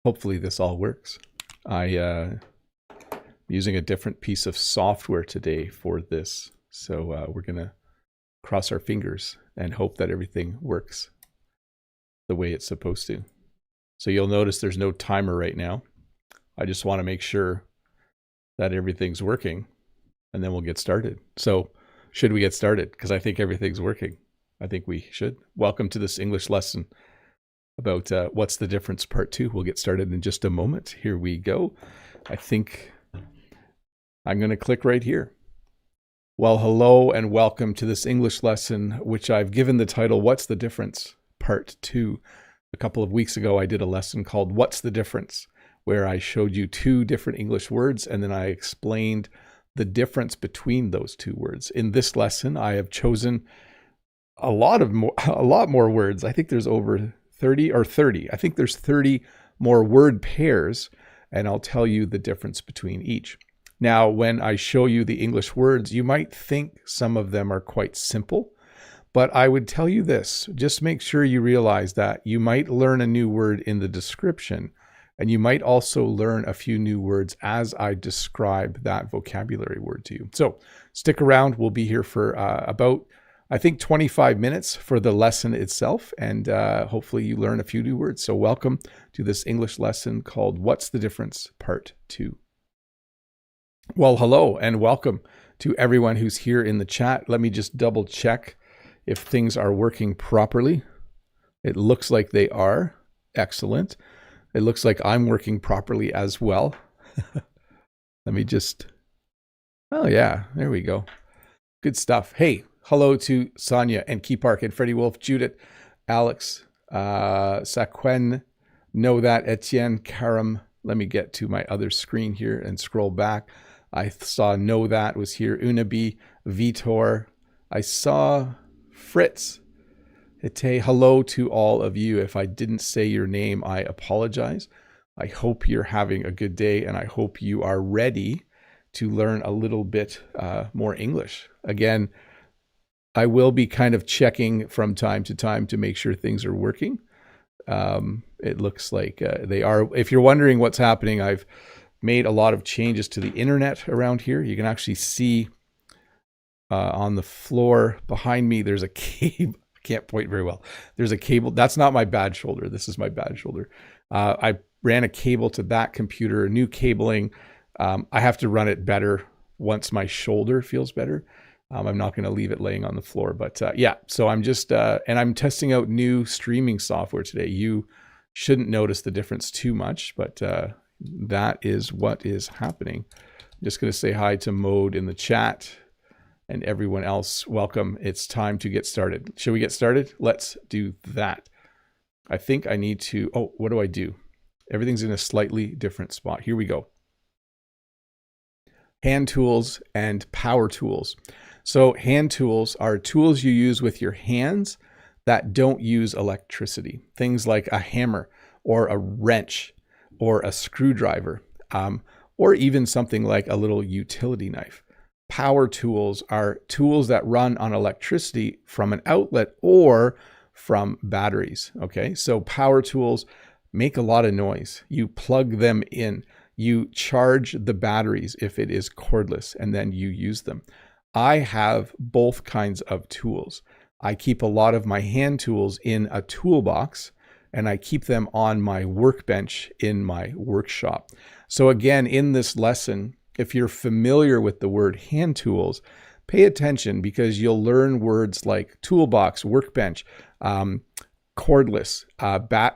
Hopefully this all works. I'm using a different piece of software today for this. So we're going to cross our fingers and hope that everything works the way it's supposed to. So you'll notice there's no timer right now. I just want to make sure that everything's working, and then we'll get started. So should we get started? Because I think everything's working. I think we should. Welcome to this English lesson about what's the difference part 2. We'll get started in just a moment. Here we go. I think I'm going to click right here. Well, hello and welcome to this English lesson, which I've given the title, What's the Difference? Part 2. A couple of weeks ago, I did a lesson called What's the Difference? Where I showed you 2 different English words, and then I explained the difference between those 2 words. In this lesson, I have chosen a lot more words. I think there's over 30. I think there's 30 more word pairs, and I'll tell you the difference between each. Now, when I show you the English words, you might think some of them are quite simple, but I would tell you this, just make sure you realize that you might learn a new word in the description, and you might also learn a few new words as I describe that vocabulary word to you. So stick around. We'll be here for about, I think, 25 minutes for the lesson itself, and hopefully you learn a few new words. So welcome to this English lesson called What's the Difference? Part 2. Well, hello and welcome to everyone who's here in the chat. Let me just double check if things are working properly. It looks like they are. Excellent. It looks like I'm working properly as well. Let me just, oh yeah, there we go. Good stuff. Hey, hello to Sonia and Key Park and Freddie Wolf, Judith, Alex, Saquen, Know That, Etienne, Karam. Let me get to my other screen here and scroll back. I saw Know That was here. Unabi, Vitor. I saw Fritz. Hite, hello to all of you. If I didn't say your name, I apologize. I hope you're having a good day, and I hope you are ready to learn a little bit more English. Again, I will be kind of checking from time to time to make sure things are working. It looks like they are. If you're wondering what's happening, I've made a lot of changes to the internet around here. You can actually see on the floor behind me, there's a cable. I can't point very well. There's a cable. That's not my bad shoulder. This is my bad shoulder. I ran a cable to that computer, new cabling. I have to run it better once my shoulder feels better. I'm not going to leave it laying on the floor, but yeah, so I'm just, and I'm testing out new streaming software today. You shouldn't notice the difference too much, but that is what is happening. I'm just going to say hi to Mode in the chat and everyone else. Welcome. It's time to get started. Shall we get started? Let's do that. I think I need to, oh, what do I do? Everything's in a slightly different spot. Here we go. Hand tools and power tools. So hand tools are tools you use with your hands that don't use electricity. Things like a hammer or a wrench or a screwdriver, or even something like a little utility knife. Power tools are tools that run on electricity from an outlet or from batteries. Okay, so power tools make a lot of noise. You plug them in, you charge the batteries if it is cordless, and then you use them. I have both kinds of tools. I keep a lot of my hand tools in a toolbox, and I keep them on my workbench in my workshop. So again, in this lesson, if you're familiar with the word hand tools, pay attention because you'll learn words like toolbox, workbench, cordless,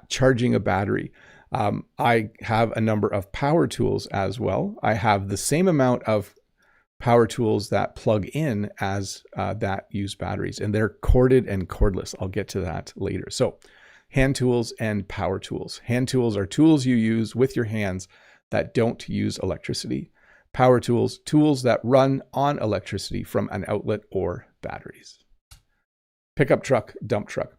charging a battery. I have a number of power tools as well. I have the same amount of power tools that plug in as that use batteries, and they're corded and cordless. I'll get to that later. So hand tools and power tools. Hand tools are tools you use with your hands that don't use electricity. Power tools, tools that run on electricity from an outlet or batteries. Pickup truck, dump truck.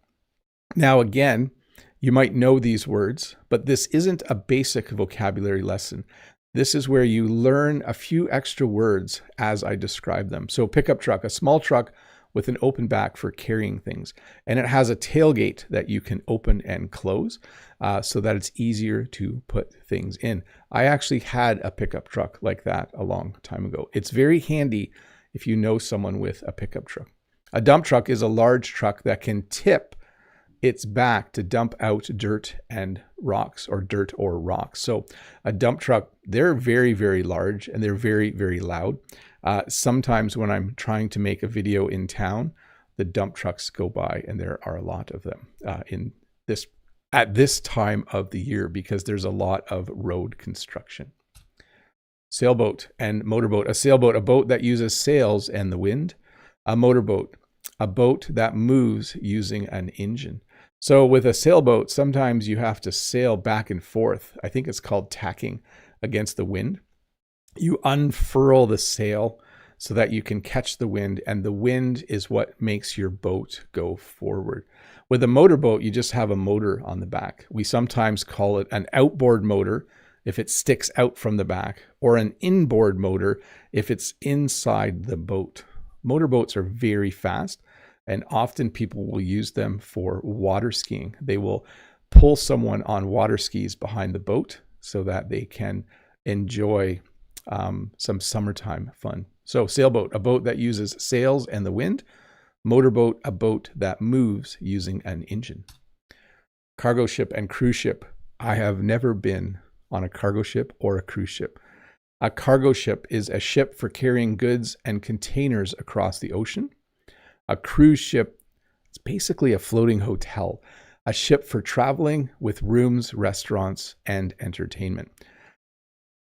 Now again, you might know these words, but this isn't a basic vocabulary lesson. This is where you learn a few extra words as I describe them. So pickup truck, a small truck with an open back for carrying things. And it has a tailgate that you can open and close so that it's easier to put things in. I actually had a pickup truck like that a long time ago. It's very handy if you know someone with a pickup truck. A dump truck is a large truck that can tip its back to dump out dirt and rocks, or dirt or rocks. So a dump truck, they're very, very large and they're very, very loud. Sometimes when I'm trying to make a video in town, the dump trucks go by, and there are a lot of them at this time of the year because there's a lot of road construction. Sailboat and motorboat. A sailboat, a boat that uses sails and the wind. A motorboat, a boat that moves using an engine. So with a sailboat, sometimes you have to sail back and forth. I think it's called tacking against the wind. You unfurl the sail so that you can catch the wind, and the wind is what makes your boat go forward. With a motorboat, you just have a motor on the back. We sometimes call it an outboard motor if it sticks out from the back, or an inboard motor if it's inside the boat. Motorboats are very fast, and often people will use them for water skiing. They will pull someone on water skis behind the boat so that they can enjoy some summertime fun. So sailboat, a boat that uses sails and the wind. Motorboat, a boat that moves using an engine. Cargo ship and cruise ship. I have never been on a cargo ship or a cruise ship. A cargo ship is a ship for carrying goods and containers across the ocean. A cruise ship is basically a floating hotel, a ship for traveling with rooms, restaurants, and entertainment.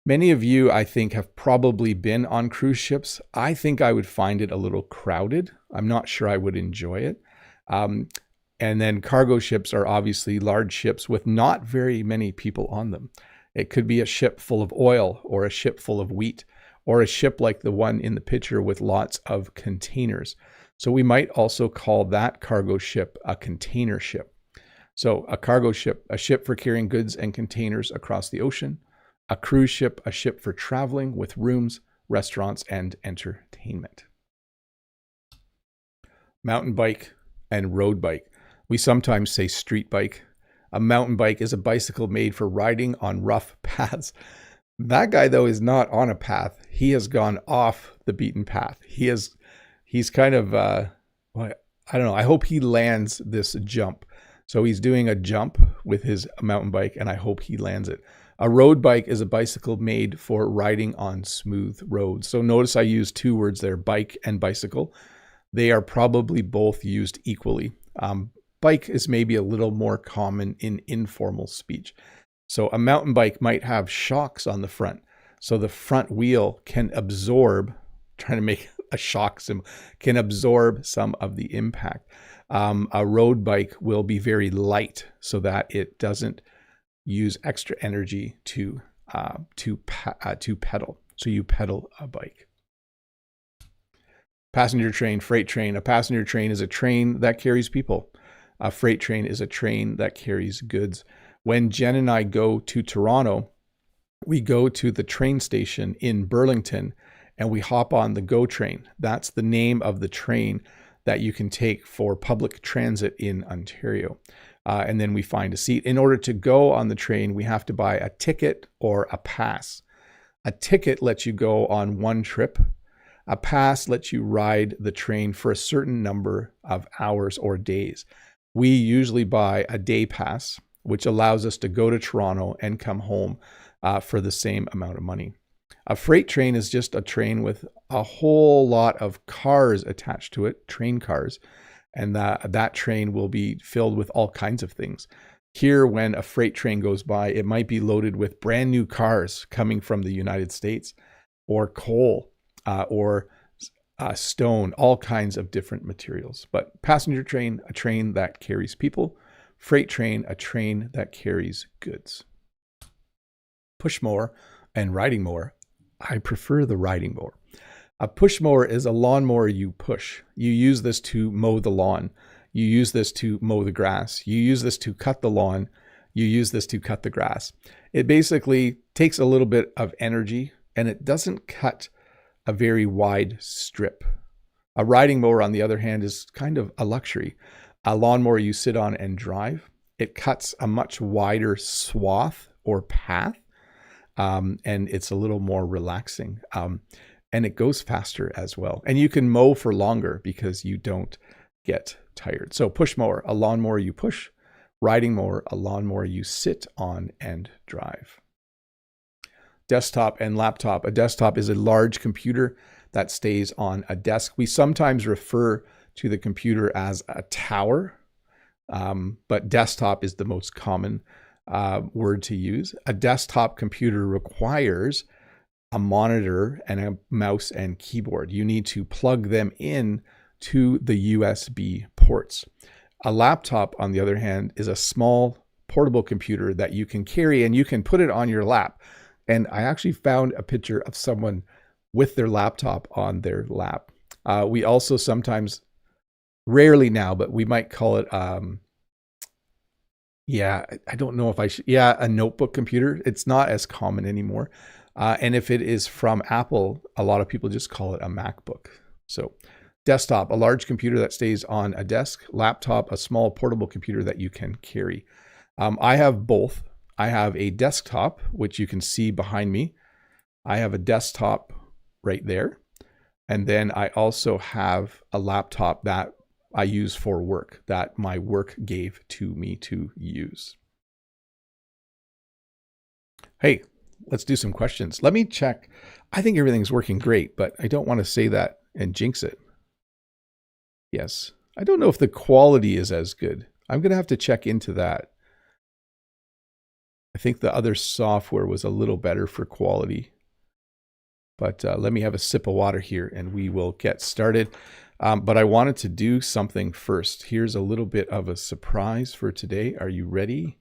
Many of you, I think, have probably been on cruise ships. I think I would find it a little crowded. I'm not sure I would enjoy it. And then cargo ships are obviously large ships with not very many people on them. It could be a ship full of oil, or a ship full of wheat, or a ship like the one in the picture with lots of containers. So we might also call that cargo ship a container ship. So a cargo ship, a ship for carrying goods and containers across the ocean. A cruise ship, a ship for traveling with rooms, restaurants, and entertainment. Mountain bike and road bike. We sometimes say street bike. A mountain bike is a bicycle made for riding on rough paths. That guy, though, is not on a path. He has gone off the beaten path. He's kind of, I don't know. I hope he lands this jump. So he's doing a jump with his mountain bike, and I hope he lands it. A road bike is a bicycle made for riding on smooth roads. So notice I used two words there, bike and bicycle. They are probably both used equally. Bike is maybe a little more common in informal speech. So a mountain bike might have shocks on the front. So the front wheel can absorb, trying to make a shock symbol, can absorb some of the impact. A road bike will be very light so that it doesn't use extra energy to pedal. So you pedal a bike. Passenger train, freight train. A passenger train is a train that carries people. A freight train is a train that carries goods. When Jen and I go to Toronto, we go to the train station in Burlington and we hop on the GO train. That's the name of the train that you can take for public transit in Ontario. And then we find a seat. In order to go on the train, we have to buy a ticket or a pass. A ticket lets you go on one trip. A pass lets you ride the train for a certain number of hours or days. We usually buy a day pass, which allows us to go to Toronto and come home for the same amount of money. A freight train is just a train with a whole lot of cars attached to it, train cars. And that train will be filled with all kinds of things. Here, when a freight train goes by, it might be loaded with brand new cars coming from the United States, or coal, or stone, all kinds of different materials. But passenger train, a train that carries people. Freight train, a train that carries goods. Push mower and riding mower. I prefer the riding mower. A push mower is a lawnmower you push. You use this to mow the lawn. You use this to mow the grass. You use this to cut the lawn. You use this to cut the grass. It basically takes a little bit of energy, and it doesn't cut a very wide strip. A riding mower, on the other hand, is kind of a luxury. A lawnmower you sit on and drive. It cuts a much wider swath or path, and it's a little more relaxing. And it goes faster as well. And you can mow for longer because you don't get tired. So push mower, a lawnmower you push. Riding mower, a lawnmower you sit on and drive. Desktop and laptop. A desktop is a large computer that stays on a desk. We sometimes refer to the computer as a tower, but desktop is the most common word to use. A desktop computer requires a monitor and a mouse and keyboard. You need to plug them in to the USB ports. A laptop, on the other hand, is a small portable computer that you can carry and you can put it on your lap. And I actually found a picture of someone with their laptop on their lap. We also sometimes, rarely now, but we might call it, I don't know if I should, a notebook computer. It's not as common anymore. And if it is from Apple, a lot of people just call it a MacBook. So desktop, a large computer that stays on a desk. Laptop, a small portable computer that you can carry. I have both. I have a desktop, which you can see behind me. I have a desktop right there. And then I also have a laptop that I use for work, that my work gave to me to use. Hey, let's do some questions. Let me check. I think everything's working great, but I don't want to say that and jinx it. Yes. I don't know if the quality is as good. I'm going to have to check into that. I think the other software was a little better for quality. But let me have a sip of water here and we will get started. But I wanted to do something first. Here's a little bit of a surprise for today. Are you ready?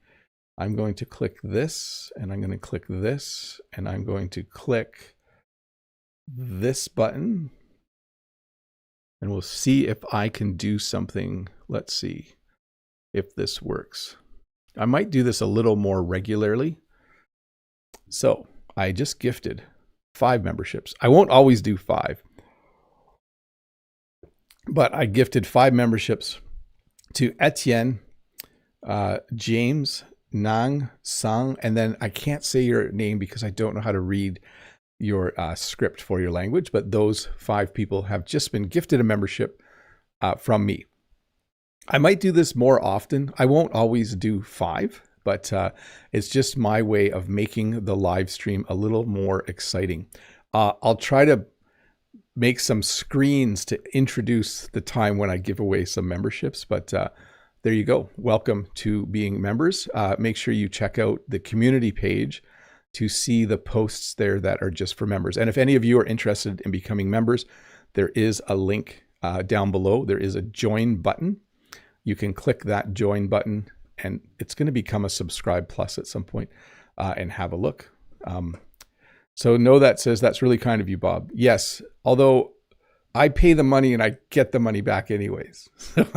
I'm going to click this and I'm going to click this and I'm going to click this button. And we'll see if I can do something. Let's see if this works. I might do this a little more regularly. So I just gifted 5 memberships. I won't always do 5, but I gifted 5 memberships to Etienne, James, Nang, Sang, and then I can't say your name because I don't know how to read your script for your language, but those 5 people have just been gifted a membership from me. I might do this more often. I won't always do 5, but it's just my way of making the live stream a little more exciting. I'll try to make some screens to introduce the time when I give away some memberships, but there you go. Welcome to being members. Make sure you check out the community page to see the posts there that are just for members. And if any of you are interested in becoming members, there is a link down below. There is a join button. You can click that join button and it's going to become a subscribe plus at some point and have a look. So no, that says that's really kind of you, Bob. Yes, although I pay the money and I get the money back anyways. So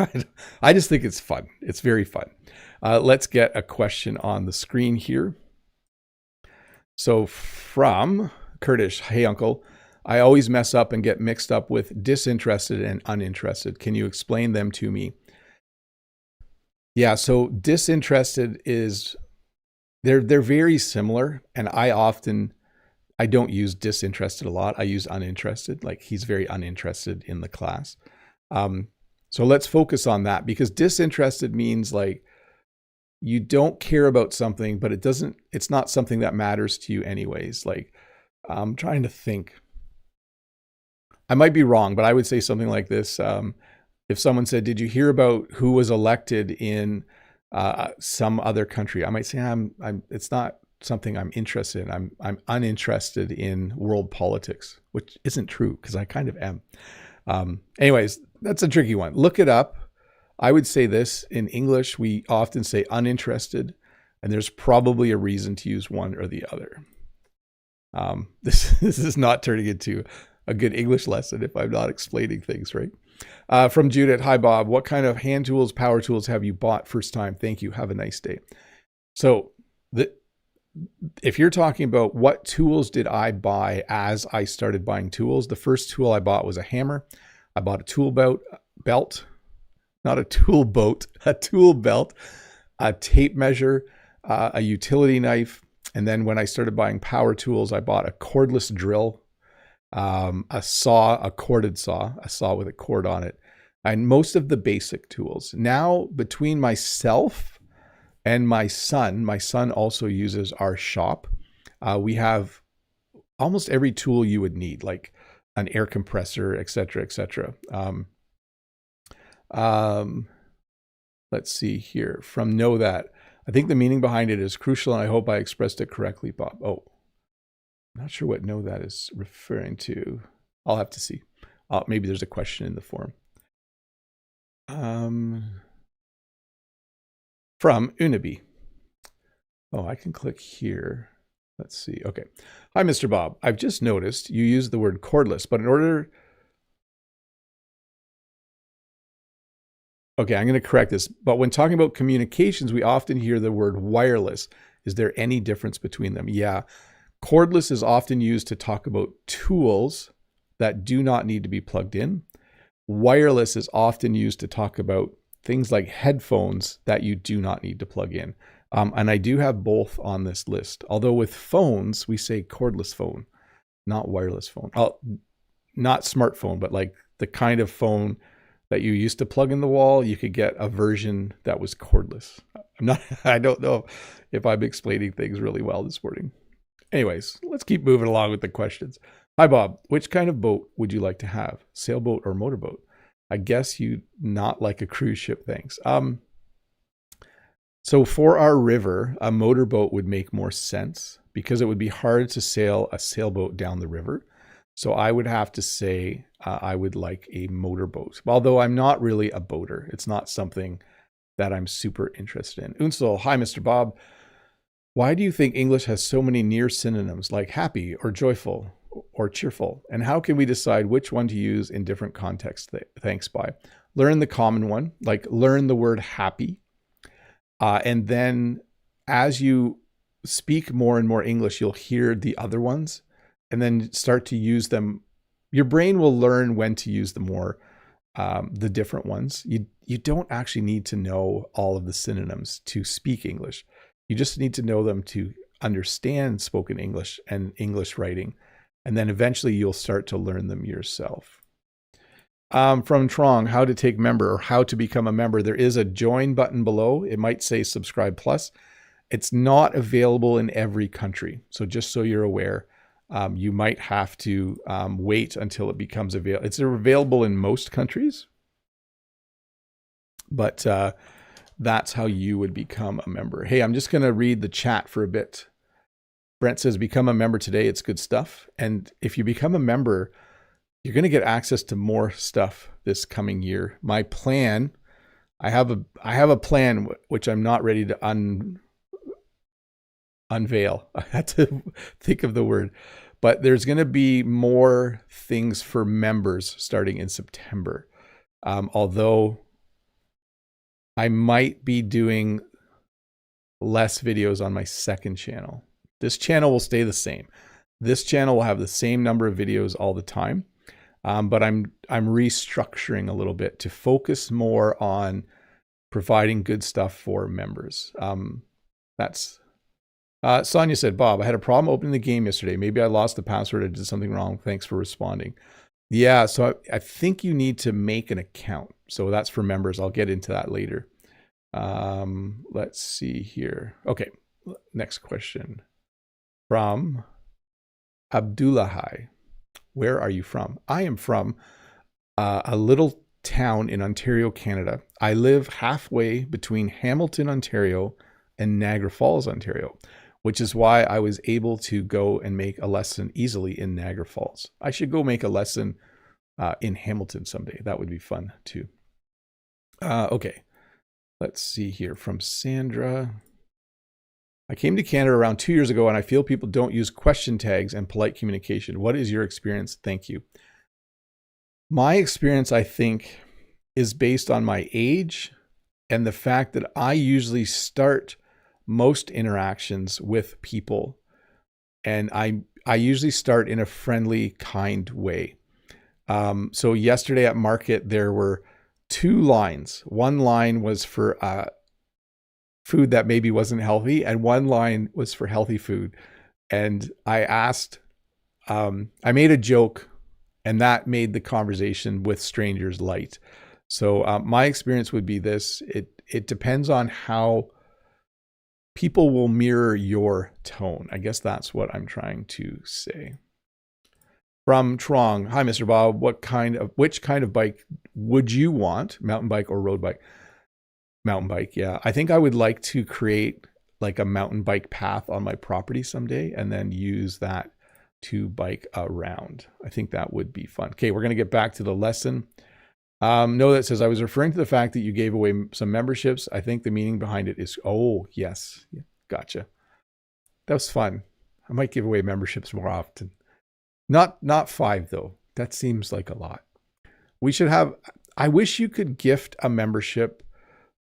I just think it's fun. It's very fun. Let's get a question on the screen here. So from Kurdish, hey uncle, I always mess up and get mixed up with disinterested and uninterested. Can you explain them to me? Yeah, so disinterested is, they're very similar. And I don't use disinterested a lot. I use uninterested, like he's very uninterested in the class. So let's focus on that because disinterested means like you don't care about something, but it's not something that matters to you anyways. Like I'm trying to think. I might be wrong, but I would say something like this. If someone said, did you hear about who was elected in some other country? I might say, it's not something I'm interested in. I'm uninterested in world politics, which isn't true because I kind of am. Anyways, that's a tricky one. Look it up. I would say this in English, we often say uninterested, and there's probably a reason to use one or the other. This is not turning into a good English lesson if I'm not explaining things right. From Judith, hi Bob, what kind of hand tools, power tools have you bought first time? Thank you. Have a nice day. So if you're talking about what tools did I buy as I started buying tools, the first tool I bought was a hammer. I bought a tool belt, not a tool boat, a tool belt, a tape measure, a utility knife. And then when I started buying power tools, I bought a cordless drill, a saw, a corded saw, a saw with a cord on it, and most of the basic tools. Now, between myself and my son also uses our shop. We have almost every tool you would need, like an air compressor, etc., etc. Let's see here from Know That. I think the meaning behind it is crucial, and I hope I expressed it correctly, Bob. Oh, I'm not sure what Know That is referring to. I'll have to see. Maybe there's a question in the forum. From Unibi. Oh, I can click here. Let's see. Okay. Hi, Mr. Bob. I've just noticed you use the word cordless, but in order... Okay, I'm going to correct this. But when talking about communications, we often hear the word wireless. Is there any difference between them? Yeah. Cordless is often used to talk about tools that do not need to be plugged in. Wireless is often used to talk about things like headphones that you do not need to plug in. And I do have both on this list. Although with phones, we say cordless phone, not wireless phone. Not smartphone, but like the kind of phone that you used to plug in the wall. You could get a version that was cordless. I don't know if I'm explaining things really well this morning. Anyways, let's keep moving along with the questions. Hi, Bob. Which kind of boat would you like to have? Sailboat or motorboat? I guess you not like a cruise ship, thanks. So for our river, a motorboat would make more sense because it would be hard to sail a sailboat down the river. So I would have to say I would like a motorboat, although I'm not really a boater. It's not something that I'm super interested in. Unsel, hi, Mr. Bob. Why do you think English has so many near synonyms like happy or joyful or cheerful? And how can we decide which one to use in different contexts? Thanks, bye. Learn the common one, like learn the word happy. And then as you speak more and more English, you'll hear the other ones and then start to use them. Your brain will learn when to use the more, the different ones. You don't actually need to know all of the synonyms to speak English. You just need to know them to understand spoken English and English writing. And then eventually you'll start to learn them yourself. From Trong, how to take member or how to become a member. There is a join button below. It might say subscribe plus. It's not available in every country. So just so you're aware, you might have to wait until it becomes available. It's available in most countries, but that's how you would become a member. Hey, I'm just going to read the chat for a bit. Brent says, become a member today. It's good stuff. And if you become a member, you're going to get access to more stuff this coming year. My plan, I have a plan, which I'm not ready to unveil. I had to think of the word, but there's going to be more things for members starting in September. Although I might be doing less videos on my second channel. This channel will stay the same. This channel will have the same number of videos all the time. But I'm restructuring a little bit to focus more on providing good stuff for members. Sonia said, Bob, I had a problem opening the game yesterday. Maybe I lost the password or did something wrong. Thanks for responding. Yeah, so I think you need to make an account. So that's for members. I'll get into that later. Let's see here. Okay, next question. From Abdullahi. Where are you from? I am from a little town in Ontario, Canada. I live halfway between Hamilton, Ontario and Niagara Falls, Ontario, which is why I was able to go and make a lesson easily in Niagara Falls. I should go make a lesson in Hamilton someday. That would be fun too. Okay, let's see here from Sandra. I came to Canada around 2 years ago and I feel people don't use question tags and polite communication. What is your experience? Thank you. My experience, I think, is based on my age and the fact that I usually start most interactions with people. And I usually start in a friendly, kind way. So yesterday at market, there were 2 lines. One line was for food that maybe wasn't healthy, and one line was for healthy food. And I asked, I made a joke, and that made the conversation with strangers light. So my experience would be this: it depends on how people will mirror your tone. I guess that's what I'm trying to say. From Trong, hi, Mr. Bob. Which kind of bike would you want? Mountain bike or road bike? Mountain bike, yeah. I think I would like to create like a mountain bike path on my property someday and then use that to bike around. I think that would be fun. Okay, we're going to get back to the lesson. No, that says, I was referring to the fact that you gave away some memberships. I think the meaning behind it is, oh, yes. Yeah, gotcha. That was fun. I might give away memberships more often. Not 5 though. That seems like a lot. We should have, I wish you could gift a membership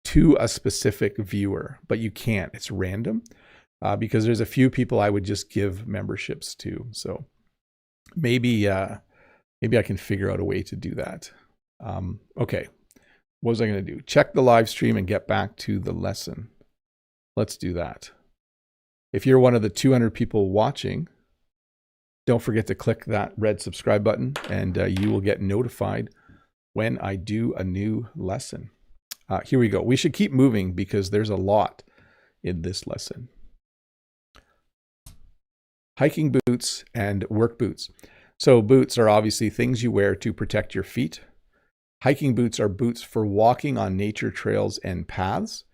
to a specific viewer, but you can't. It's random because there's a few people I would just give memberships to. So maybe I can figure out a way to do that. Okay. What was I going to do? Check the live stream and get back to the lesson. Let's do that. If you're one of the 200 people watching, don't forget to click that red subscribe button and you will get notified when I do a new lesson. Here we go. We should keep moving because there's a lot in this lesson. Hiking boots and work boots. So boots are obviously things you wear to protect your feet. Hiking boots are boots for walking on nature trails and paths.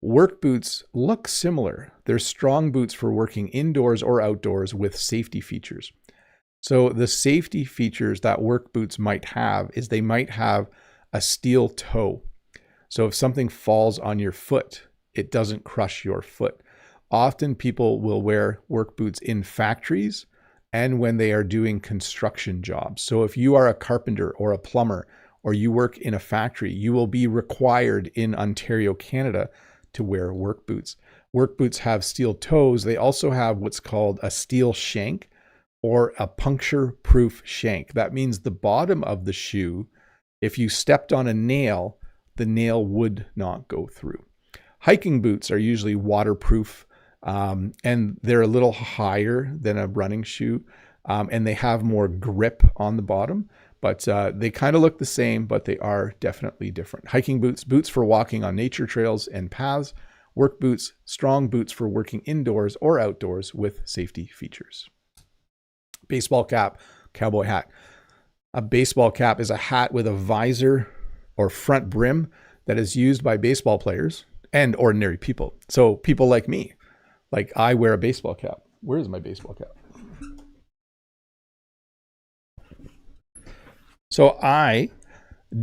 Work boots look similar. They're strong boots for working indoors or outdoors with safety features. So the safety features that work boots might have is they might have a steel toe. So if something falls on your foot, it doesn't crush your foot. Often people will wear work boots in factories and when they are doing construction jobs. So if you are a carpenter or a plumber or you work in a factory, you will be required in Ontario, Canada to wear work boots. Work boots have steel toes. They also have what's called a steel shank or a puncture-proof shank. That means the bottom of the shoe, if you stepped on a nail, the nail would not go through. Hiking boots are usually waterproof and they're a little higher than a running shoe and they have more grip on the bottom, but they kind of look the same, but they are definitely different. Hiking boots, boots for walking on nature trails and paths. Work boots, strong boots for working indoors or outdoors with safety features. Baseball cap, cowboy hat. A baseball cap is a hat with a visor or front brim that is used by baseball players and ordinary people. So people like me, like I wear a baseball cap. Where is my baseball cap? So I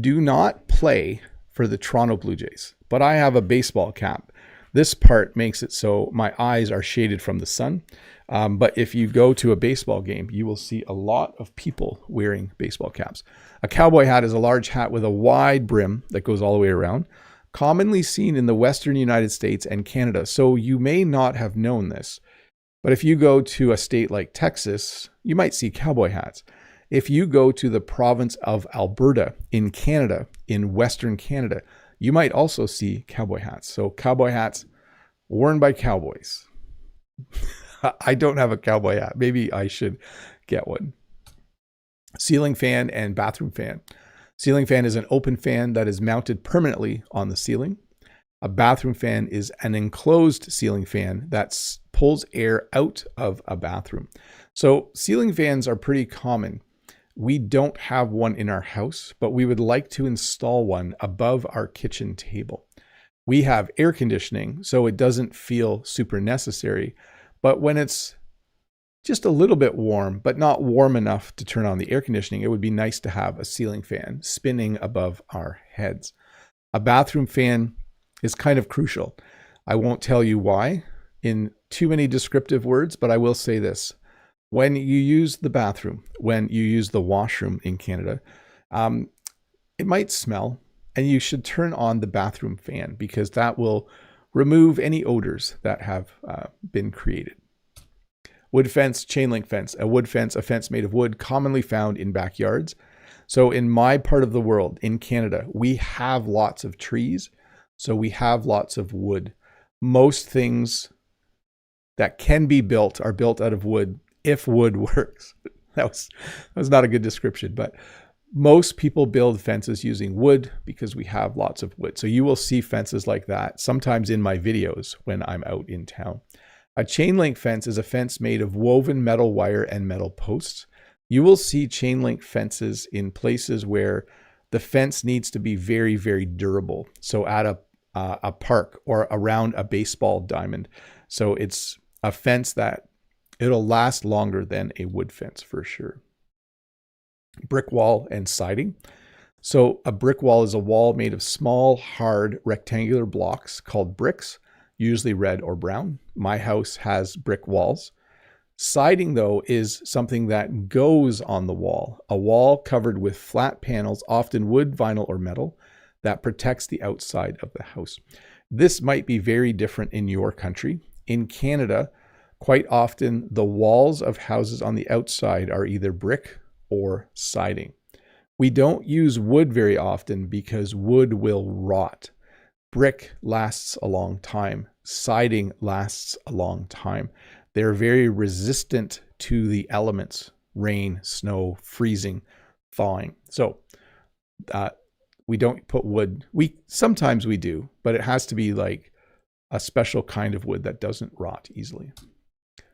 do not play for the Toronto Blue Jays, but I have a baseball cap. This part makes it so my eyes are shaded from the sun. But if you go to a baseball game, you will see a lot of people wearing baseball caps. A cowboy hat is a large hat with a wide brim that goes all the way around, commonly seen in the Western United States and Canada. So you may not have known this, but if you go to a state like Texas, you might see cowboy hats. If you go to the province of Alberta in Canada, in Western Canada, you might also see cowboy hats. So cowboy hats worn by cowboys. I don't have a cowboy hat. Maybe I should get one. Ceiling fan and bathroom fan. Ceiling fan is an open fan that is mounted permanently on the ceiling. A bathroom fan is an enclosed ceiling fan that pulls air out of a bathroom. So ceiling fans are pretty common. We don't have one in our house, but we would like to install one above our kitchen table. We have air conditioning, so it doesn't feel super necessary. But when it's just a little bit warm, but not warm enough to turn on the air conditioning, it would be nice to have a ceiling fan spinning above our heads. A bathroom fan is kind of crucial. I won't tell you why in too many descriptive words, but I will say this. When you use the bathroom, when you use the washroom in Canada, it might smell, and you should turn on the bathroom fan because that will remove any odors that have been created. Wood fence, chain link fence. A wood fence, a fence made of wood, commonly found in backyards. So in my part of the world, in Canada, we have lots of trees. So we have lots of wood. Most things that can be built are built out of wood if wood works. That was not a good description, but most people build fences using wood because we have lots of wood. So you will see fences like that sometimes in my videos when I'm out in town. A chain link fence is a fence made of woven metal wire and metal posts. You will see chain link fences in places where the fence needs to be very, very durable. So at a park or around a baseball diamond. So it's a fence that it'll last longer than a wood fence for sure. Brick wall and siding. So a brick wall is a wall made of small, hard, rectangular blocks called bricks, usually red or brown. My house has brick walls. Siding, though, is something that goes on the wall, a wall covered with flat panels, often wood, vinyl, or metal, that protects the outside of the house. This might be very different in your country. In Canada, quite often the walls of houses on the outside are either brick or siding. We don't use wood very often because wood will rot. Brick lasts a long time. Siding lasts a long time. They're very resistant to the elements, rain, snow, freezing, thawing. So we don't put wood. Sometimes we do, but it has to be like a special kind of wood that doesn't rot easily.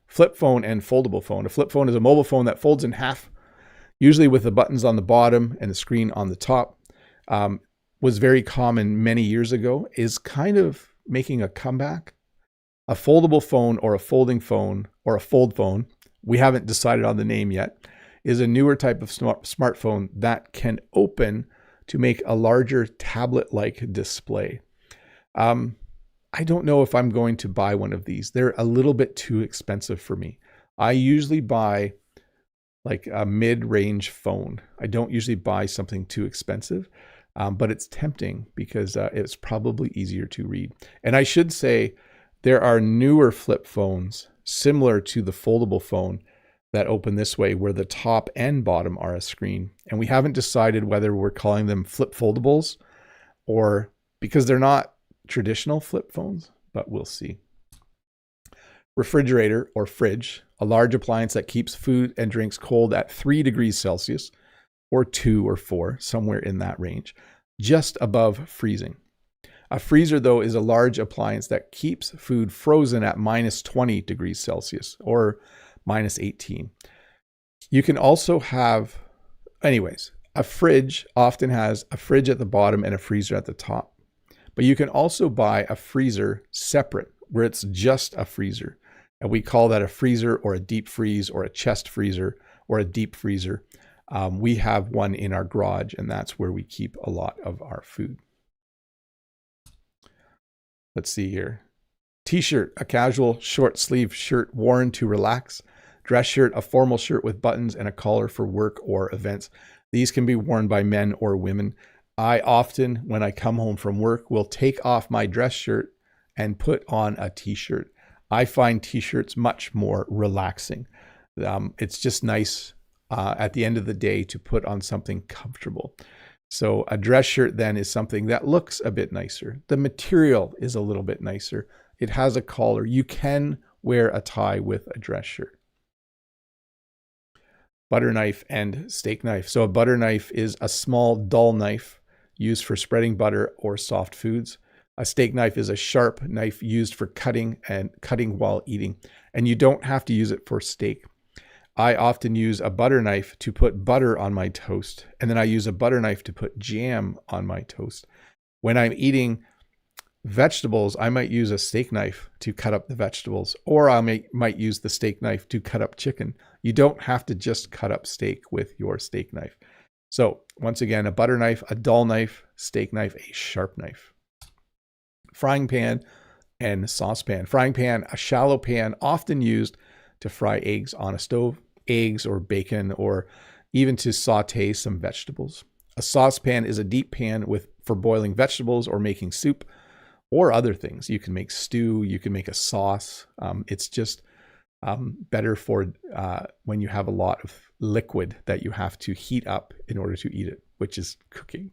Flip phone and foldable phone. A flip phone is a mobile phone that folds in half, usually with the buttons on the bottom and the screen on the top. Was very common many years ago, is kind of making a comeback. A foldable phone or a folding phone or a fold phone, we haven't decided on the name yet, is a newer type of smartphone that can open to make a larger tablet-like display. I don't know if I'm going to buy one of these. They're a little bit too expensive for me. I usually buy like a mid-range phone. I don't usually buy something too expensive, but it's tempting because it's probably easier to read. And I should say there are newer flip phones similar to the foldable phone that open this way, where the top and bottom are a screen. And we haven't decided whether we're calling them flip foldables or because they're not traditional flip phones, but we'll see. Refrigerator or fridge, a large appliance that keeps food and drinks cold at 3 degrees Celsius or 2 or 4, somewhere in that range, just above freezing. A freezer, though, is a large appliance that keeps food frozen at minus 20 degrees Celsius or minus 18. You can also have, a fridge often has a fridge at the bottom and a freezer at the top. But you can also buy a freezer separate, where it's just a freezer. And we call that a freezer or a deep freeze or a chest freezer or a deep freezer. We have one in our garage, and that's where we keep a lot of our food. Let's see here. T-shirt, a casual short sleeve shirt worn to relax. Dress shirt, a formal shirt with buttons and a collar for work or events. These can be worn by men or women. I often, when I come home from work, will take off my dress shirt and put on a t-shirt. I find t-shirts much more relaxing. It's just nice at the end of the day to put on something comfortable. So a dress shirt then is something that looks a bit nicer. The material is a little bit nicer. It has a collar. You can wear a tie with a dress shirt. Butter knife and steak knife. So a butter knife is a small, dull knife used for spreading butter or soft foods. A steak knife is a sharp knife used for cutting while eating. And you don't have to use it for steak. I often use a butter knife to put butter on my toast. And then I use a butter knife to put jam on my toast. When I'm eating vegetables, I might use a steak knife to cut up the vegetables, or I might use the steak knife to cut up chicken. You don't have to just cut up steak with your steak knife. So once again, a butter knife, a dull knife, steak knife, a sharp knife. Frying pan and saucepan. Frying pan, a shallow pan often used to fry eggs on a stove, eggs or bacon, or even to saute some vegetables. A saucepan is a deep pan for boiling vegetables or making soup or other things. You can make stew, you can make a sauce. It's just better for when you have a lot of liquid that you have to heat up in order to eat it, which is cooking.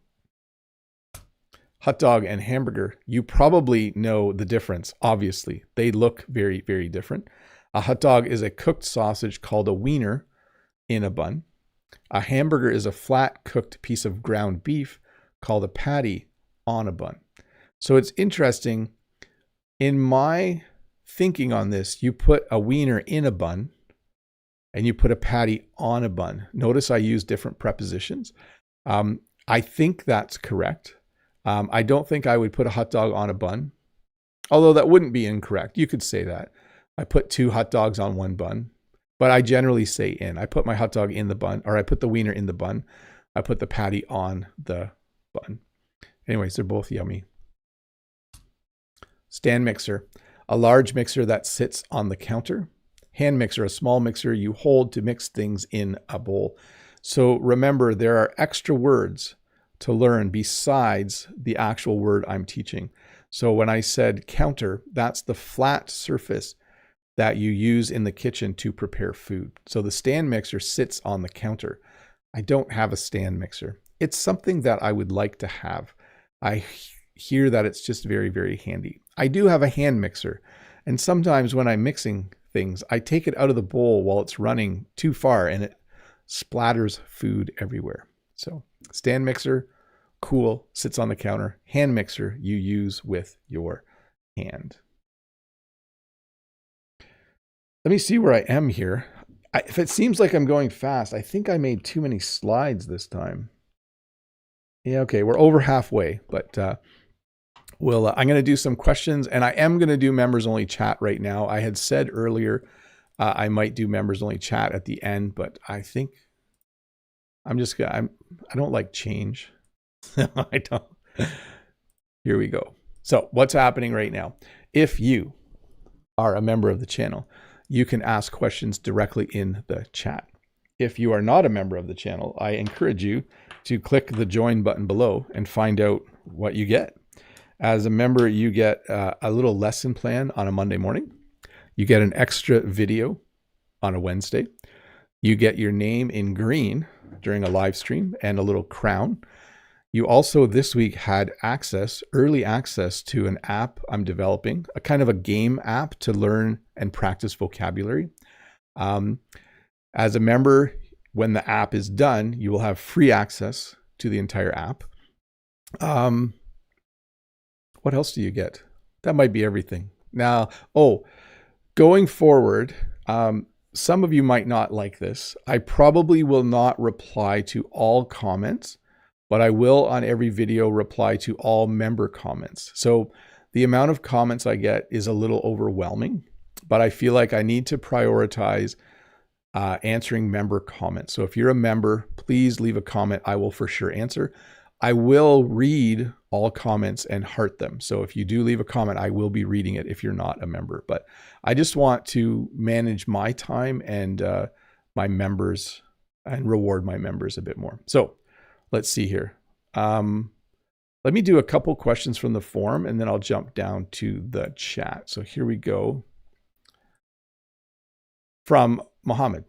Hot dog and hamburger, you probably know the difference. Obviously, they look very, very different. A hot dog is a cooked sausage called a wiener in a bun. A hamburger is a flat cooked piece of ground beef called a patty on a bun. So it's interesting. In my thinking on this, you put a wiener in a bun and you put a patty on a bun. Notice I use different prepositions. I think that's correct. I don't think I would put a hot dog on a bun, although that wouldn't be incorrect. You could say that. I put 2 hot dogs on one bun, but I generally say in. I put my hot dog in the bun, or I put the wiener in the bun. I put the patty on the bun. Anyways, they're both yummy. Stand mixer, a large mixer that sits on the counter. Hand mixer, a small mixer you hold to mix things in a bowl. So remember, there are extra words to learn besides the actual word I'm teaching. So when I said counter, that's the flat surface that you use in the kitchen to prepare food. So the stand mixer sits on the counter. I don't have a stand mixer. It's something that I would like to have. I hear that it's just very, very handy. I do have a hand mixer, and sometimes when I'm mixing things, I take it out of the bowl while it's running too far and it splatters food everywhere. So stand mixer, cool, sits on the counter. Hand mixer, you use with your hand. Let me see where I am here. If it seems like I'm going fast, I think I made too many slides this time. Yeah, okay, we're over halfway, but I'm going to do some questions, and I am going to do members only chat right now. I had said earlier I might do members only chat at the end, but I think I don't like change. I don't. Here we go. So what's happening right now? If you are a member of the channel, you can ask questions directly in the chat. If you are not a member of the channel, I encourage you to click the join button below and find out what you get. As a member, you get a little lesson plan on a Monday morning. You get an extra video on a Wednesday. You get your name in green during a live stream and a little crown. You also this week had early access to an app I'm developing, a kind of a game app to learn and practice vocabulary. As a member, when the app is done, you will have free access to the entire app. What else do you get? That might be everything. Now, going forward, some of you might not like this. I probably will not reply to all comments, but I will on every video reply to all member comments. So the amount of comments I get is a little overwhelming, but I feel like I need to prioritize answering member comments. So if you're a member, please leave a comment. I will for sure answer. I will read all comments and heart them. So if you do leave a comment, I will be reading it if you're not a member. But I just want to manage my time and my members and reward my members a bit more. So let's see here. Let me do a couple questions from the forum and then I'll jump down to the chat. So here we go. From Mohammed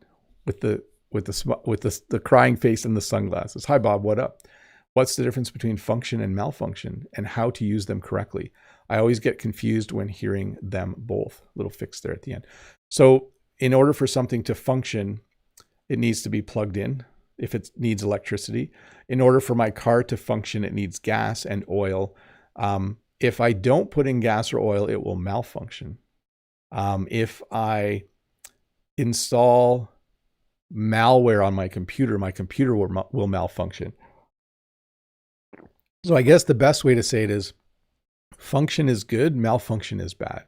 with the crying face and the sunglasses. Hi Bob, what up? What's the difference between function and malfunction and how to use them correctly? I always get confused when hearing them both. Little fix there at the end. So in order for something to function, it needs to be plugged in if it needs electricity. In order for my car to function, it needs gas and oil. If I don't put in gas or oil, it will malfunction. If I install malware on my computer will malfunction. So I guess the best way to say it is function is good, malfunction is bad.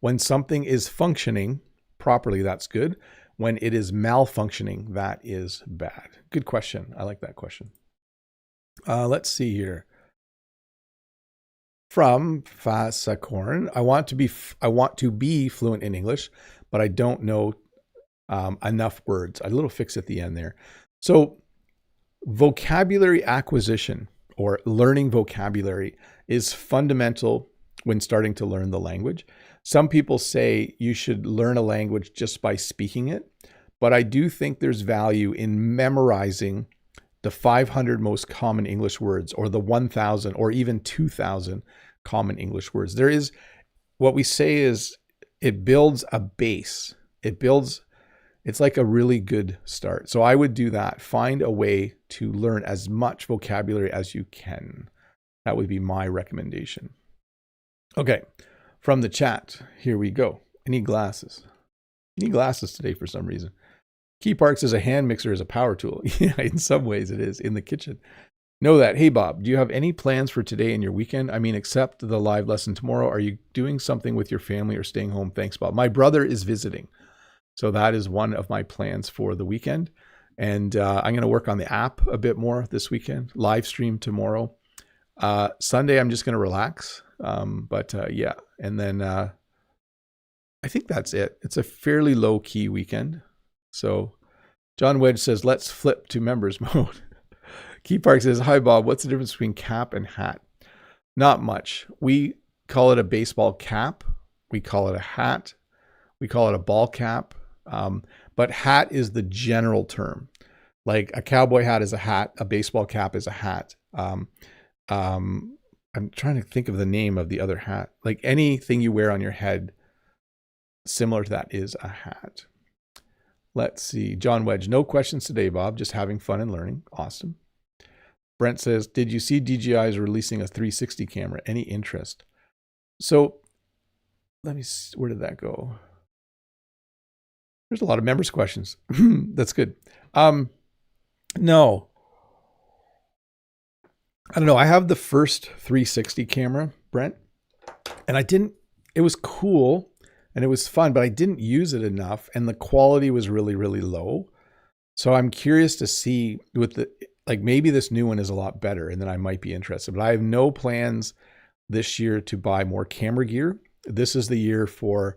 When something is functioning properly, that's good. When it is malfunctioning, that is bad. Good question. I like that question. Let's see here. From Fasakorn, I want to be fluent in English, but I don't know enough words. A little fix at the end there. So vocabulary acquisition or learning vocabulary is fundamental when starting to learn the language. Some people say you should learn a language just by speaking it, but I do think there's value in memorizing the 500 most common English words, or the 1,000 or even 2,000 common English words. There is, what we say is, it builds a base. It's like a really good start. So I would do that. Find a way to learn as much vocabulary as you can. That would be my recommendation. Okay, from the chat, here we go. I need glasses. I need glasses today for some reason. Key Park says a hand mixer is a power tool. Yeah, in some ways it is, in the kitchen. Know that. Hey, Bob, do you have any plans for today and your weekend? I mean, except the live lesson tomorrow. Are you doing something with your family or staying home? Thanks, Bob. My brother is visiting. So that is one of my plans for the weekend. And I'm going to work on the app a bit more this weekend. Live stream tomorrow. Sunday, I'm just going to relax. Yeah. And then I think that's it. It's a fairly low-key weekend. So John Wedge says, let's flip to members mode. Key Park says, hi, Bob. What's the difference between cap and hat? Not much. We call it a baseball cap. We call it a hat. We call it a ball cap. But hat is the general term. Like a cowboy hat is a hat. A baseball cap is a hat. I'm trying to think of the name of the other hat. Like anything you wear on your head, similar to that, is a hat. Let's see. John Wedge, no questions today, Bob. Just having fun and learning. Awesome. Brent says, did you see DJI is releasing a 360 camera? Any interest? So let me see. Where did that go? There's a lot of members' questions. That's good. No. I don't know. I have the first 360 camera, Brent, and it was cool and it was fun, but I didn't use it enough and the quality was really, really low. So I'm curious to see maybe this new one is a lot better and then I might be interested, but I have no plans this year to buy more camera gear. This is the year for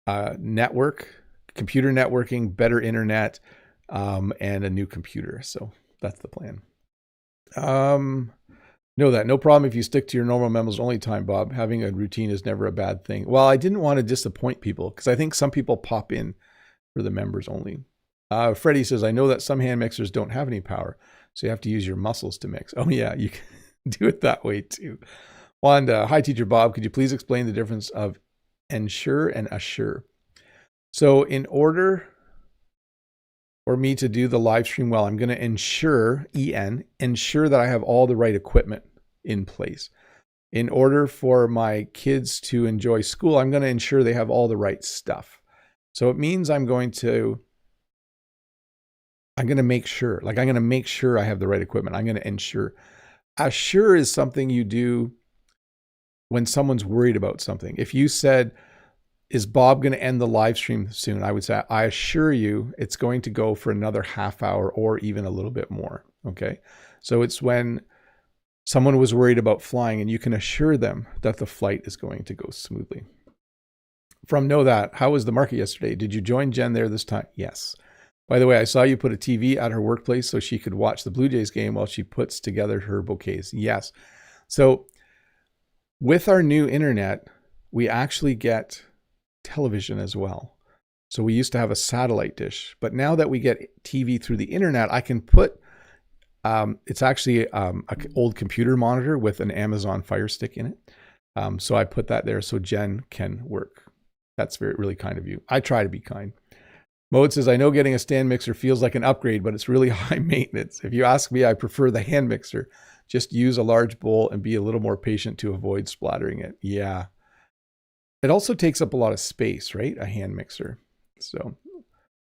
computer networking, better internet, and a new computer. So that's the plan. Know that. No problem if you stick to your normal members only time, Bob. Having a routine is never a bad thing. Well, I didn't want to disappoint people because I think some people pop in for the members only. Freddie says, I know that some hand mixers don't have any power, so you have to use your muscles to mix. Oh yeah, you can do it that way too. Wanda, hi teacher Bob, could you please explain the difference of ensure and assure? So in order for me to do the live stream well, I'm going to ensure that I have all the right equipment in place. In order for my kids to enjoy school, I'm going to ensure they have all the right stuff. So it means I'm going to make sure I have the right equipment. I'm going to ensure. Assure is something you do when someone's worried about something. If you said, is Bob going to end the live stream soon? I would say, I assure you it's going to go for another half hour or even a little bit more. Okay. So it's when someone was worried about flying and you can assure them that the flight is going to go smoothly. From Know That, how was the market yesterday? Did you join Jen there this time? Yes. By the way, I saw you put a TV at her workplace so she could watch the Blue Jays game while she puts together her bouquets. Yes. So with our new internet, we actually get television as well. So we used to have a satellite dish, but now that we get TV through the internet, I can put, it's actually an old computer monitor with an Amazon Fire Stick in it. So I put that there so Jen can work. That's really kind of you. I try to be kind. Mode says, I know getting a stand mixer feels like an upgrade, but it's really high maintenance. If you ask me, I prefer the hand mixer. Just use a large bowl and be a little more patient to avoid splattering it. Yeah. It also takes up a lot of space, right? A hand mixer. So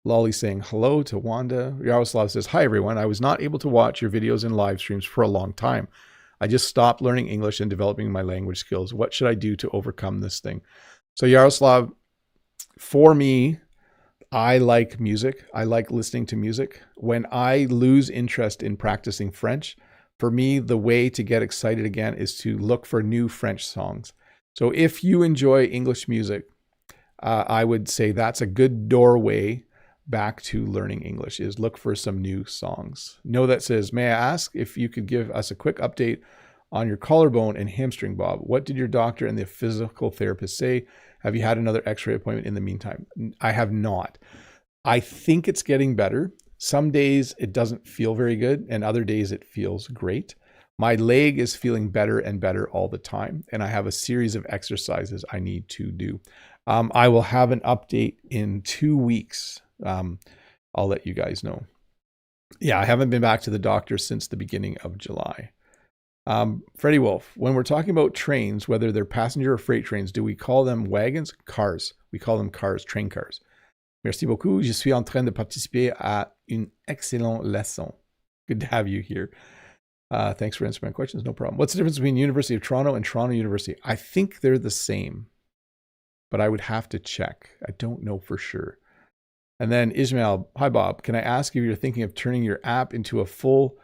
Lolly saying hello to Wanda. Yaroslav says, hi everyone. I was not able to watch your videos and live streams for a long time. I just stopped learning English and developing my language skills. What should I do to overcome this thing? So Yaroslav, for me, I like music. I like listening to music. When I lose interest in practicing French, for me, the way to get excited again is to look for new French songs. So if you enjoy English music, I would say that's a good doorway back to learning English, is look for some new songs. Know That says, may I ask if you could give us a quick update on your collarbone and hamstring, Bob. What did your doctor and the physical therapist say? Have you had another x-ray appointment in the meantime? I have not. I think it's getting better. Some days it doesn't feel very good, and other days it feels great. My leg is feeling better and better all the time, and I have a series of exercises I need to do. I will have an update in 2 weeks. I'll let you guys know. Yeah, I haven't been back to the doctor since the beginning of July. Freddie Wolf, when we're talking about trains, whether they're passenger or freight trains, do we call them wagons? Cars. We call them cars, train cars. Merci beaucoup. Je suis en train de participer à une excellente leçon. Good to have you here. Thanks for answering my questions. No problem. What's the difference between University of Toronto and Toronto University? I think they're the same, but I would have to check. I don't know for sure. And then Ismail, hi Bob, can I ask if you're thinking of turning your app into a full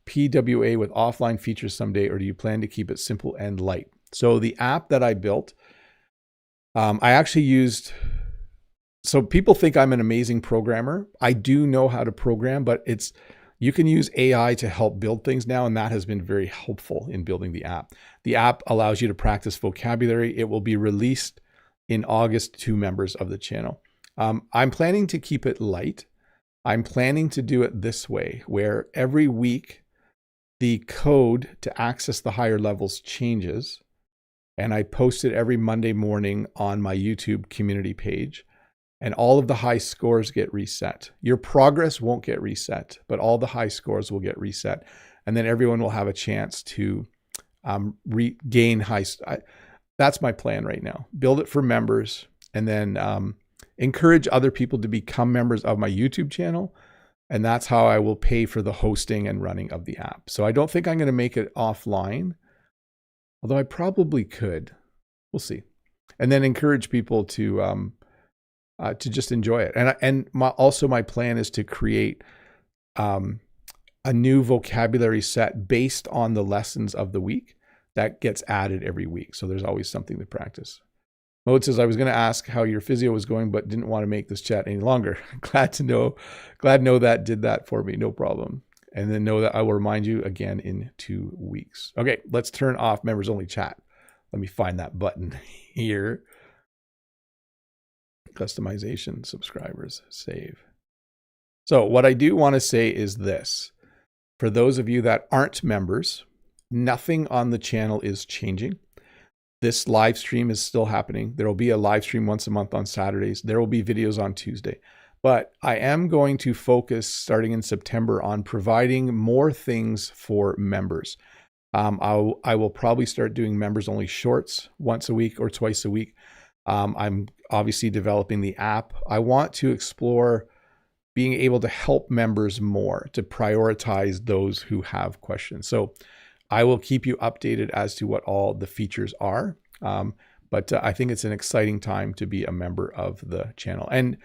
PWA with offline features someday, or do you plan to keep it simple and light? So the app that I built, I actually used, so people think I'm an amazing programmer. I do know how to program, but you can use AI to help build things now, and that has been very helpful in building the app. The app allows you to practice vocabulary. It will be released in August to members of the channel. I'm planning to keep it light. I'm planning to do it this way, where every week the code to access the higher levels changes, and I post it every Monday morning on my YouTube community page, and all of the high scores get reset. Your progress won't get reset, but all the high scores will get reset, and then everyone will have a chance to regain high. That's my plan right now. Build it for members, and then encourage other people to become members of my YouTube channel. And that's how I will pay for the hosting and running of the app. So I don't think I'm going to make it offline, although I probably could. We'll see. And then encourage people to just enjoy it. And also my plan is to create a new vocabulary set based on the lessons of the week that gets added every week. So there's always something to practice. Mode says, I was going to ask how your physio was going, but didn't want to make this chat any longer. Glad to know that did that for me. No problem. And then know that I will remind you again in 2 weeks. Okay, let's turn off members only chat. Let me find that button here. Customization, subscribers, save. So what I do want to say is this. For those of you that aren't members, nothing on the channel is changing. This live stream is still happening. There will be a live stream once a month on Saturdays. There will be videos on Tuesday. But I am going to focus starting in September on providing more things for members. I will probably start doing members only shorts once a week or twice a week. I'm obviously developing the app. I want to explore being able to help members more, to prioritize those who have questions. So I will keep you updated as to what all the features are. But I think it's an exciting time to be a member of the channel. And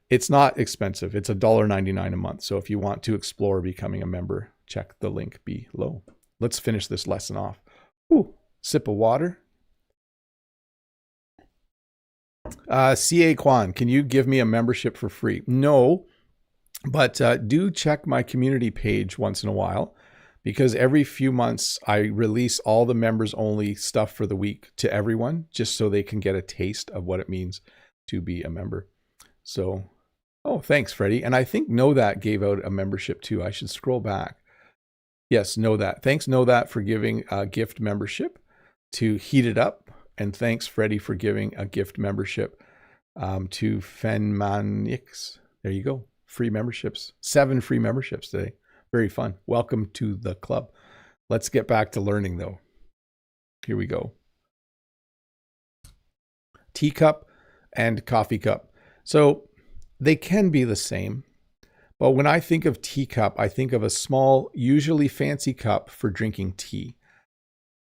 it's not expensive. It's $1.99 a month. So if you want to explore becoming a member, check the link below. Let's finish this lesson off. Ooh, sip of water. CA Kwan, can you give me a membership for free? No, but do check my community page once in a while, because every few months I release all the members only stuff for the week to everyone, just so they can get a taste of what it means to be a member. So, oh, thanks, Freddie. And I think Know That gave out a membership too. I should scroll back. Yes, Know That. Thanks, Know That, for giving a gift membership to Heat It Up. And thanks, Freddie, for giving a gift membership to Fenmanix. There you go. Free memberships. 7 free memberships today. Very fun. Welcome to the club. Let's get back to learning, though. Here we go. Teacup and coffee cup. So they can be the same. But when I think of teacup, I think of a small, usually fancy cup for drinking tea.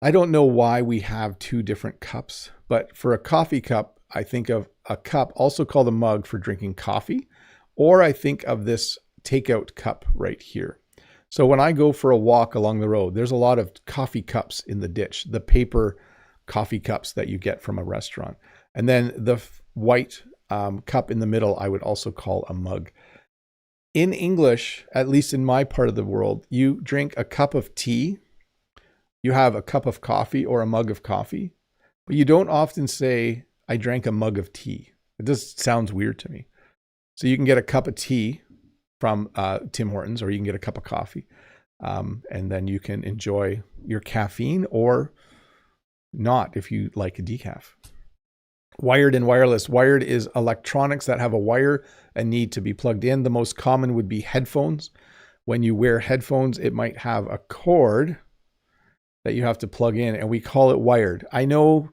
I don't know why we have 2 different cups, but for a coffee cup, I think of a cup, also called a mug, for drinking coffee, or I think of this takeout cup right here. So when I go for a walk along the road, there's a lot of coffee cups in the ditch, the paper coffee cups that you get from a restaurant. And then the white cup in the middle, I would also call a mug. In English, at least in my part of the world, you drink a cup of tea. you have a cup of coffee or a mug of coffee, but you don't often say, I drank a mug of tea. It just sounds weird to me. So you can get a cup of tea from Tim Hortons, or you can get a cup of coffee. And then you can enjoy your caffeine or not if you like a decaf. Wired and wireless. Wired is electronics that have a wire and need to be plugged in. The most common would be headphones. When you wear headphones, it might have a cord that you have to plug in, and we call it wired. I know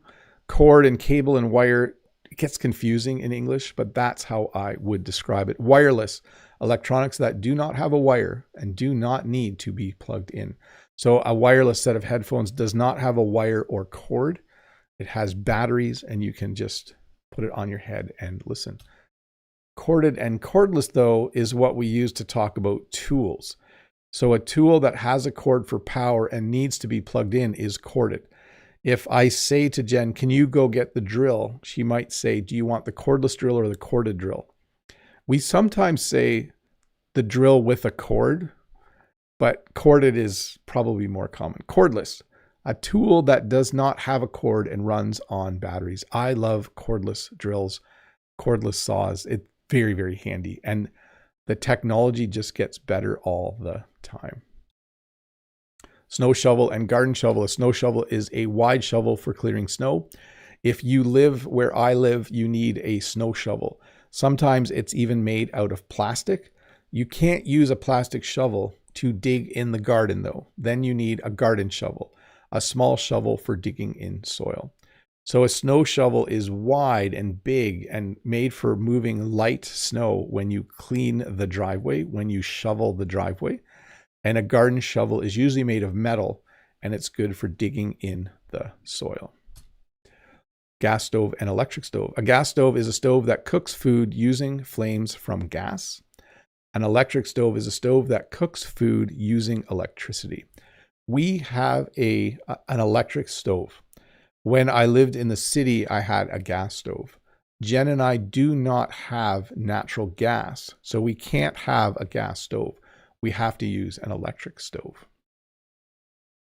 cord and cable and wire, it gets confusing in English, but that's how I would describe it. Wireless, electronics that do not have a wire and do not need to be plugged in. So a wireless set of headphones does not have a wire or cord. It has batteries, and you can just put it on your head and listen. Corded and cordless, though, is what we use to talk about tools. So a tool that has a cord for power and needs to be plugged in is corded. If I say to Jen, can you go get the drill? She might say, do you want the cordless drill or the corded drill? We sometimes say the drill with a cord, but corded is probably more common. Cordless, a tool that does not have a cord and runs on batteries. I love cordless drills, cordless saws. It's very, very handy. And the technology just gets better all the time. Snow shovel and garden shovel. A snow shovel is a wide shovel for clearing snow. If you live where I live, you need a snow shovel. Sometimes it's even made out of plastic. You can't use a plastic shovel to dig in the garden though. Then you need a garden shovel, a small shovel for digging in soil. So a snow shovel is wide and big and made for moving light snow when you clean the driveway, when you shovel the driveway. And a garden shovel is usually made of metal, and it's good for digging in the soil. Gas stove and electric stove. A gas stove is a stove that cooks food using flames from gas. An electric stove is a stove that cooks food using electricity. We have an electric stove. When I lived in the city, I had a gas stove. Jen and I do not have natural gas, so we can't have a gas stove. We have to use an electric stove.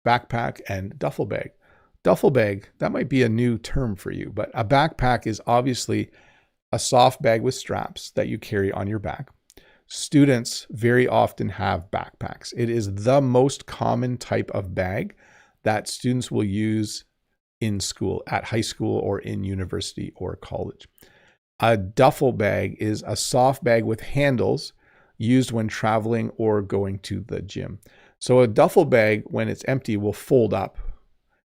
Backpack and duffel bag. Duffel bag, that might be a new term for you, but a backpack is obviously a soft bag with straps that you carry on your back. Students very often have backpacks. It is the most common type of bag that students will use in school, at high school or in university or college. A duffel bag is a soft bag with handles used when traveling or going to the gym. So a duffel bag, when it's empty, will fold up,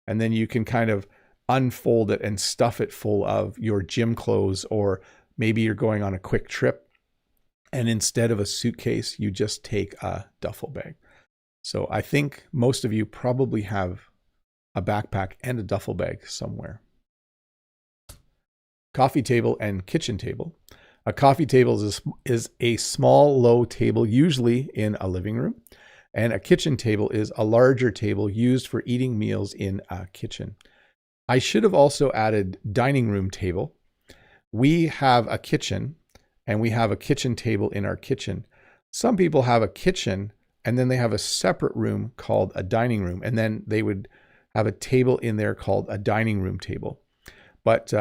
and then you can kind of unfold it and stuff it full of your gym clothes, or maybe you're going on a quick trip, and instead of a suitcase, you just take a duffel bag. So I think most of you probably have a backpack and a duffel bag somewhere. Coffee table and kitchen table. A coffee table is a small, low table, usually in a living room. And a kitchen table is a larger table used for eating meals in a kitchen. I should have also added dining room table. We have a kitchen, and we have a kitchen table in our kitchen. Some people have a kitchen, and then they have a separate room called a dining room, and then they would have a table in there called a dining room table. But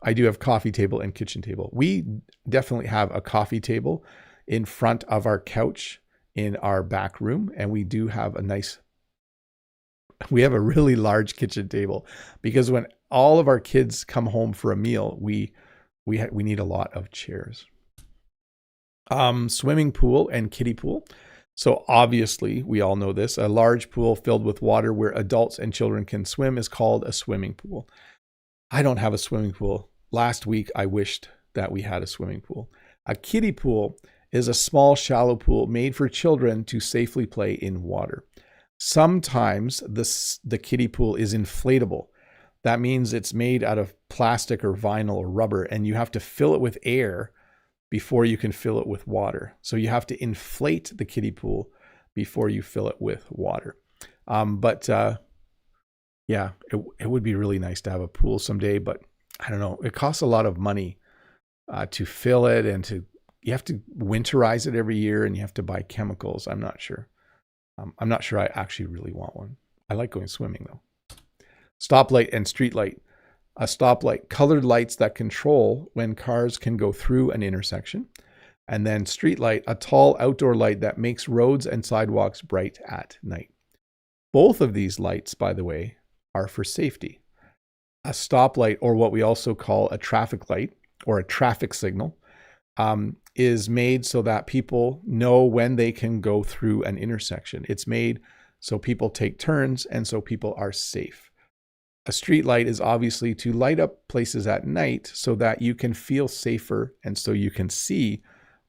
I do have coffee table and kitchen table. We definitely have a coffee table in front of our couch in our back room. And we do have we have a really large kitchen table, because when all of our kids come home for a meal, we need a lot of chairs. Swimming pool and kiddie pool. So obviously, we all know this, a large pool filled with water where adults and children can swim is called a swimming pool. I don't have a swimming pool. Last week, I wished that we had a swimming pool. A kiddie pool is a small, shallow pool made for children to safely play in water. Sometimes the kiddie pool is inflatable. That means it's made out of plastic or vinyl or rubber, and you have to fill it with air before you can fill it with water. So you have to inflate the kiddie pool before you fill it with water. Yeah, it would be really nice to have a pool someday, but I don't know. It costs a lot of money to fill it, and you have to winterize it every year, and you have to buy chemicals. I'm not sure. I'm not sure I actually really want one. I like going swimming though. Stoplight and street light. A stoplight, colored lights that control when cars can go through an intersection. And then street light, a tall outdoor light that makes roads and sidewalks bright at night. Both of these lights, by the way, are for safety. A stoplight, or what we also call a traffic light or a traffic signal, is made so that people know when they can go through an intersection. It's made so people take turns and so people are safe. A street light is obviously to light up places at night so that you can feel safer and so you can see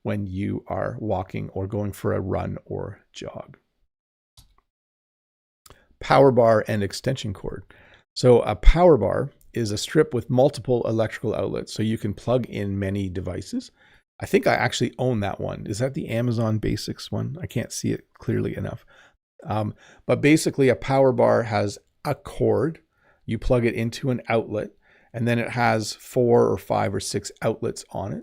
when you are walking or going for a run or jog. Power bar and extension cord. So a power bar is a strip with multiple electrical outlets, so you can plug in many devices. I think I actually own that one. Is that the Amazon Basics one? I can't see it clearly enough. But basically a power bar has a cord. You plug it into an outlet, and then it has 4 or 5 or 6 outlets on it.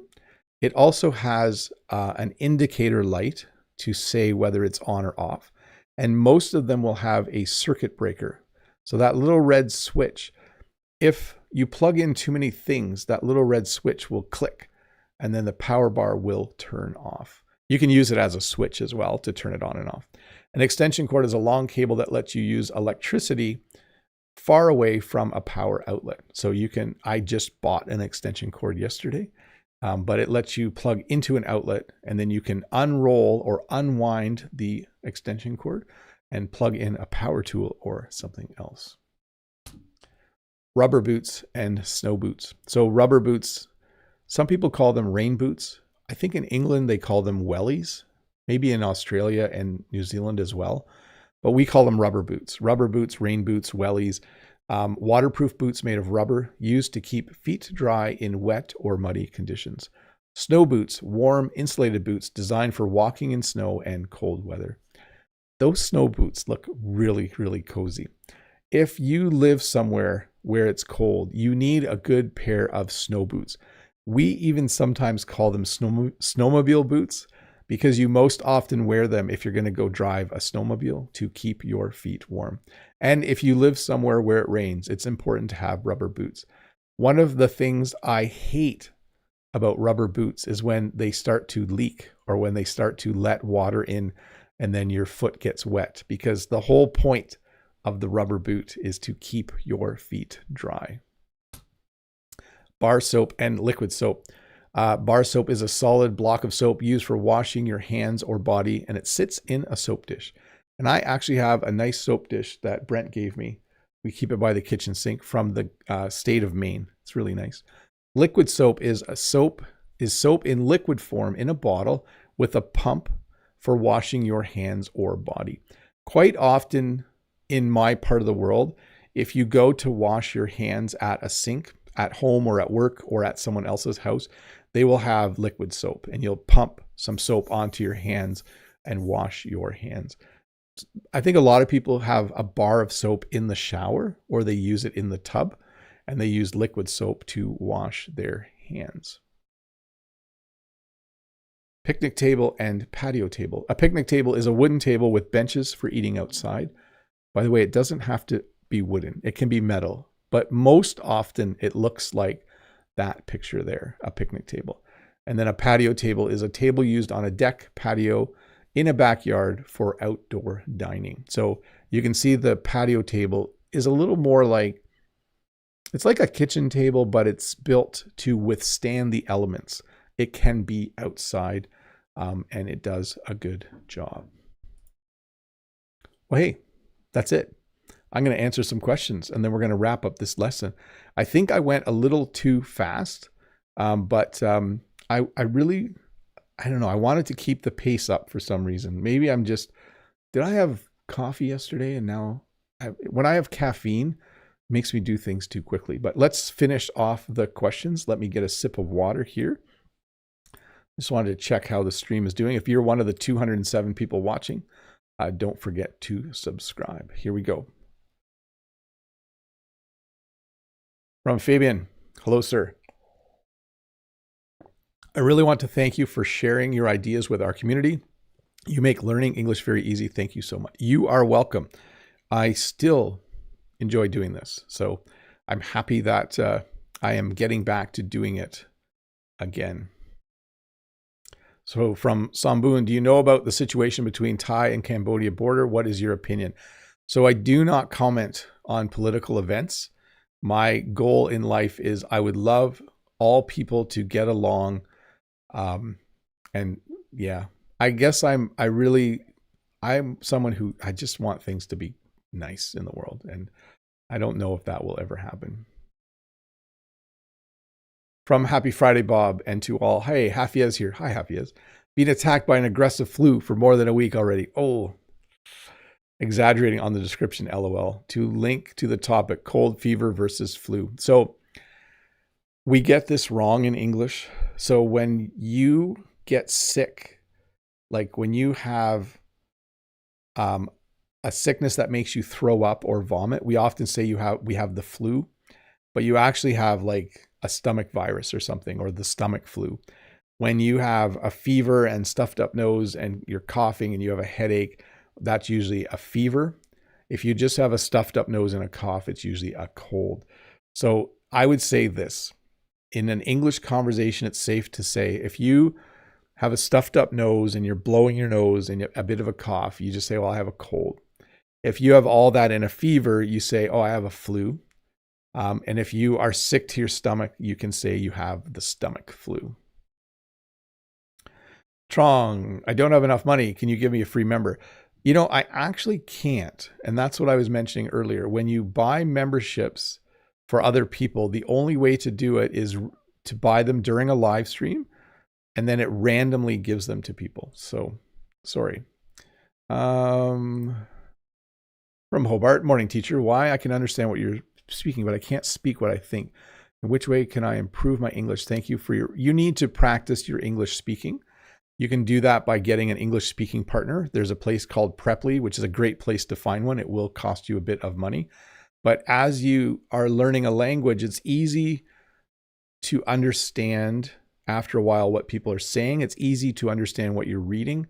It also has an indicator light to say whether it's on or off. And most of them will have a circuit breaker. So that little red switch, if you plug in too many things, that little red switch will click and then the power bar will turn off. You can use it as a switch as well to turn it on and off. An extension cord is a long cable that lets you use electricity far away from a power outlet. So I just bought an extension cord yesterday, but it lets you plug into an outlet and then you can unroll or unwind the extension cord and plug in a power tool or something else. Rubber boots and snow boots. So rubber boots, some people call them rain boots. I think in England they call them wellies, maybe in Australia and New Zealand as well. But we call them rubber boots. Rubber boots, rain boots, wellies, waterproof boots made of rubber used to keep feet dry in wet or muddy conditions. Snow boots, warm, insulated boots designed for walking in snow and cold weather. Those snow boots look really, really cozy. If you live somewhere where it's cold, you need a good pair of snow boots. We even sometimes call them snowmobile boots, because you most often wear them if you're going to go drive a snowmobile to keep your feet warm. And if you live somewhere where it rains, it's important to have rubber boots. One of the things I hate about rubber boots is when they start to leak or when they start to let water in and then your foot gets wet, because the whole point of the rubber boot is to keep your feet dry. Bar soap and liquid soap. Bar soap is a solid block of soap used for washing your hands or body, and it sits in a soap dish. And I actually have a nice soap dish that Brent gave me. We keep it by the kitchen sink from the state of Maine. It's really nice. Liquid soap is soap in liquid form in a bottle with a pump for washing your hands or body. Quite often in my part of the world, if you go to wash your hands at a sink, at home or at work or at someone else's house, they will have liquid soap and you'll pump some soap onto your hands and wash your hands. I think a lot of people have a bar of soap in the shower or they use it in the tub and they use liquid soap to wash their hands. Picnic table and patio table. A picnic table is a wooden table with benches for eating outside. By the way, it doesn't have to be wooden. It can be metal, but most often it looks like that picture there, a picnic table. And then a patio table is a table used on a deck, patio, in a backyard for outdoor dining. So you can see the patio table is a little more like, it's like a kitchen table, but it's built to withstand the elements. It can be outside, and it does a good job. Well, hey, that's it. I'm going to answer some questions and then we're going to wrap up this lesson. I think I went a little too fast, but I don't know. I wanted to keep the pace up for some reason. Maybe did I have coffee yesterday? And now when I have caffeine, it makes me do things too quickly. But let's finish off the questions. Let me get a sip of water here. Just wanted to check how the stream is doing. If you're one of the 207 people watching, don't forget to subscribe. Here we go. From Fabian. Hello, sir. I really want to thank you for sharing your ideas with our community. You make learning English very easy. Thank you so much. You are welcome. I still enjoy doing this. So I'm happy that I am getting back to doing it again. So from Samboon, do you know about the situation between Thai and Cambodia border? What is your opinion? So I do not comment on political events. My goal in life is I would love all people to get along. And yeah, I guess I'm someone who I just want things to be nice in the world. And I don't know if that will ever happen. From Happy Friday, Bob, and to all. Hey, Hafiez here. Hi, Hafiez. Being attacked by an aggressive flu for more than a week already. Oh, exaggerating on the description, LOL. To link to the topic, cold fever versus flu. So we get this wrong in English. So when you get sick, like when you have a sickness that makes you throw up or vomit, we often say we have the flu, but you actually have like a stomach virus or something, or the stomach flu. When you have a fever and stuffed up nose and you're coughing and you have a headache, that's usually a fever. If you just have a stuffed up nose and a cough, it's usually a cold. So I would say this. In an English conversation, it's safe to say if you have a stuffed up nose and you're blowing your nose and a bit of a cough, you just say, well, I have a cold. If you have all that and a fever, you say, oh, I have a flu. And if you are sick to your stomach, you can say you have the stomach flu. Trong, I don't have enough money. Can you give me a free member? You know, I actually can't. And that's what I was mentioning earlier. When you buy memberships for other people, the only way to do it is to buy them during a live stream, and then it randomly gives them to people. So, sorry. From Hobart, morning teacher. Why? I can understand what you're speaking, but I can't speak what I think. In which way can I improve my English? Thank you for you need to practice your English speaking. You can do that by getting an English speaking partner. There's a place called Preply, which is a great place to find one. It will cost you a bit of money. But as you are learning a language, it's easy to understand after a while what people are saying. It's easy to understand what you're reading,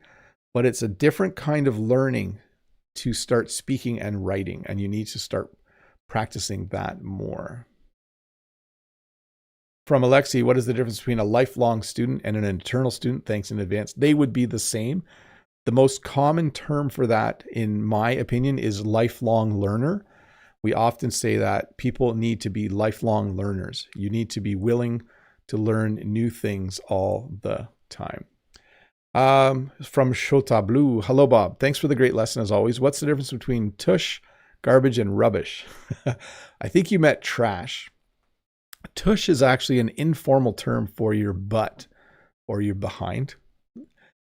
but it's a different kind of learning to start speaking and writing, and you need to start practicing that more. From Alexi, what is the difference between a lifelong student and an eternal student? Thanks in advance. They would be the same. The most common term for that, in my opinion, is lifelong learner. We often say that people need to be lifelong learners. You need to be willing to learn new things all the time. From Shota Blue, hello, Bob. Thanks for the great lesson as always. What's the difference between tush, garbage, and rubbish? I think you meant trash. Tush is actually an informal term for your butt or your behind.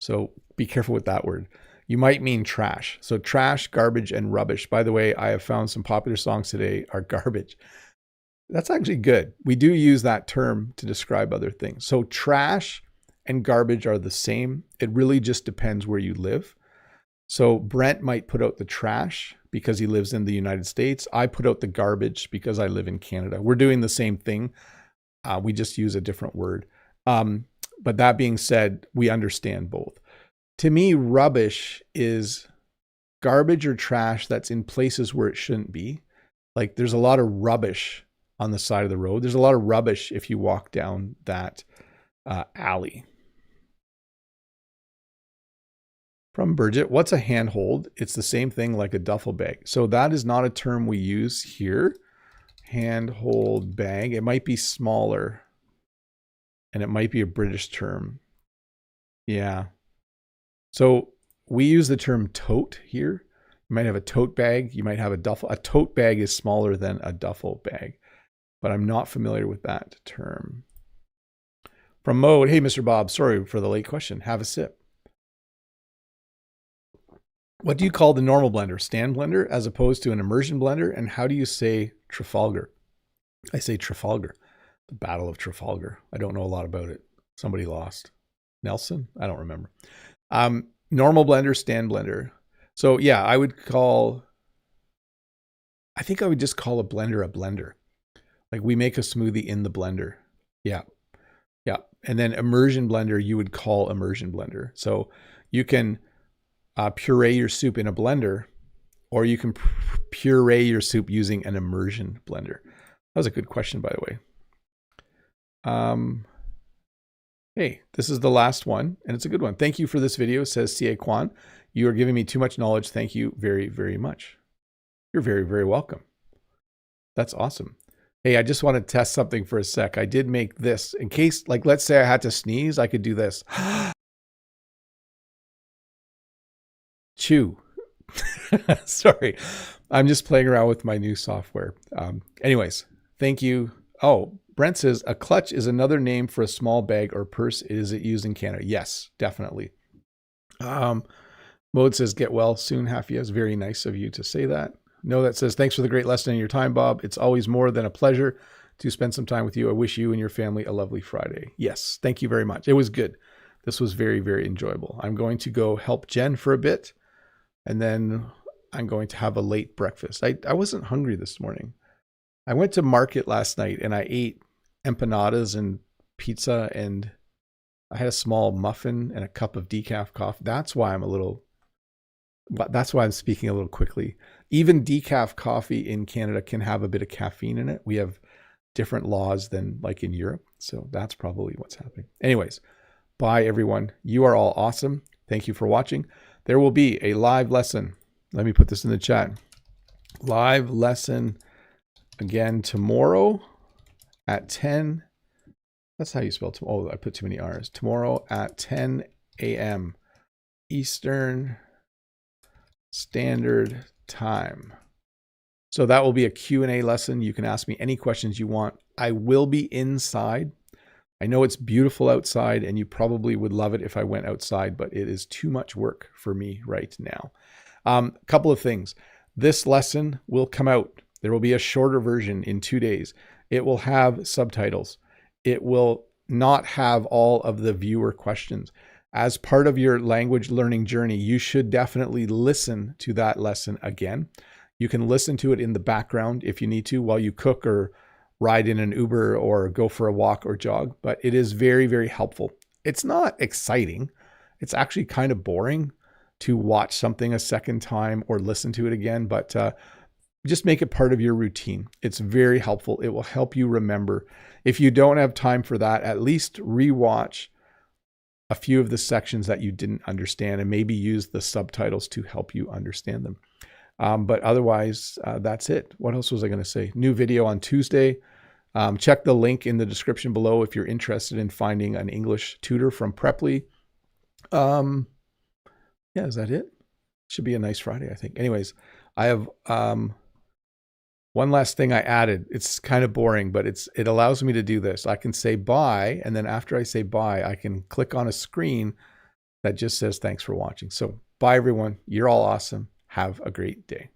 So be careful with that word. You might mean trash. So trash, garbage, and rubbish. By the way, I have found some popular songs today are garbage. That's actually good. We do use that term to describe other things. So trash and garbage are the same. It really just depends where you live. So Brent might put out the trash because he lives in the United States. I put out the garbage because I live in Canada. We're doing the same thing. We just use a different word. But that being said, we understand both. To me, rubbish is garbage or trash that's in places where it shouldn't be. Like there's a lot of rubbish on the side of the road. There's a lot of rubbish if you walk down that alley. From Bridget, what's a handhold? It's the same thing like a duffel bag. So that is not a term we use here. Handhold bag. It might be smaller and it might be a British term. Yeah. So we use the term tote here. You might have a tote bag. You might have a duffel. A tote bag is smaller than a duffel bag, but I'm not familiar with that term. From Mode, hey, Mr. Bob, sorry for the late question. Have a sip. What do you call the normal blender? Stand blender as opposed to an immersion blender? And how do you say Trafalgar? I say Trafalgar, the Battle of Trafalgar. I don't know a lot about it. Somebody lost. Nelson? I don't remember. Normal blender, stand blender. So yeah, I think I would just call a blender. Like we make a smoothie in the blender. Yeah. Yeah. And then immersion blender, you would call immersion blender. So you can puree your soup in a blender, or you can puree your soup using an immersion blender. That was a good question, by the way. Hey, this is the last one, and it's a good one. Thank you for this video, says C.A. Kwan. You are giving me too much knowledge. Thank you very, very much. You're very, very welcome. That's awesome. Hey, I just want to test something for a sec. I did make this in case, like, let's say I had to sneeze, I could do this. Chew. Sorry. I'm just playing around with my new software. Anyways, thank you. Oh, Brent says, a clutch is another name for a small bag or purse. Is it used in Canada? Yes, definitely. Mode says, get well soon, Hafiaz. Very nice of you to say that. No, that says, thanks for the great lesson in your time, Bob. It's always more than a pleasure to spend some time with you. I wish you and your family a lovely Friday. Yes, thank you very much. It was good. This was very, very enjoyable. I'm going to go help Jen for a bit, and then I'm going to have a late breakfast. I wasn't hungry this morning. I went to market last night and I ate empanadas and pizza, and I had a small muffin and a cup of decaf coffee. That's why I'm speaking a little quickly. Even decaf coffee in Canada can have a bit of caffeine in it. We have different laws than like in Europe. So that's probably what's happening. Anyways, bye everyone. You are all awesome. Thank you for watching. There will be a live lesson. Let me put this in the chat. Live lesson again tomorrow at 10. That's how you spell tomorrow. Oh, I put too many R's. Tomorrow at 10 a.m. Eastern Standard Time. So that will be a Q&A lesson. You can ask me any questions you want. I will be inside. I know it's beautiful outside and you probably would love it if I went outside, but it is too much work for me right now. A couple of things. This lesson will come out. There will be a shorter version in 2 days. It will have subtitles. It will not have all of the viewer questions. As part of your language learning journey, you should definitely listen to that lesson again. You can listen to it in the background if you need to while you cook or ride in an Uber or go for a walk or jog, but it is very, very helpful. It's not exciting. It's actually kind of boring to watch something a second time or listen to it again, but just make it part of your routine. It's very helpful. It will help you remember. If you don't have time for that, at least rewatch a few of the sections that you didn't understand and maybe use the subtitles to help you understand them. But otherwise, that's it. What else was I going to say? New video on Tuesday. Check the link in the description below if you're interested in finding an English tutor from Preply. Yeah, is that it? Should be a nice Friday, I think. Anyways, I have one last thing I added. It's kind of boring, but it allows me to do this. I can say bye, and then after I say bye, I can click on a screen that just says thanks for watching. So bye everyone. You're all awesome. Have a great day.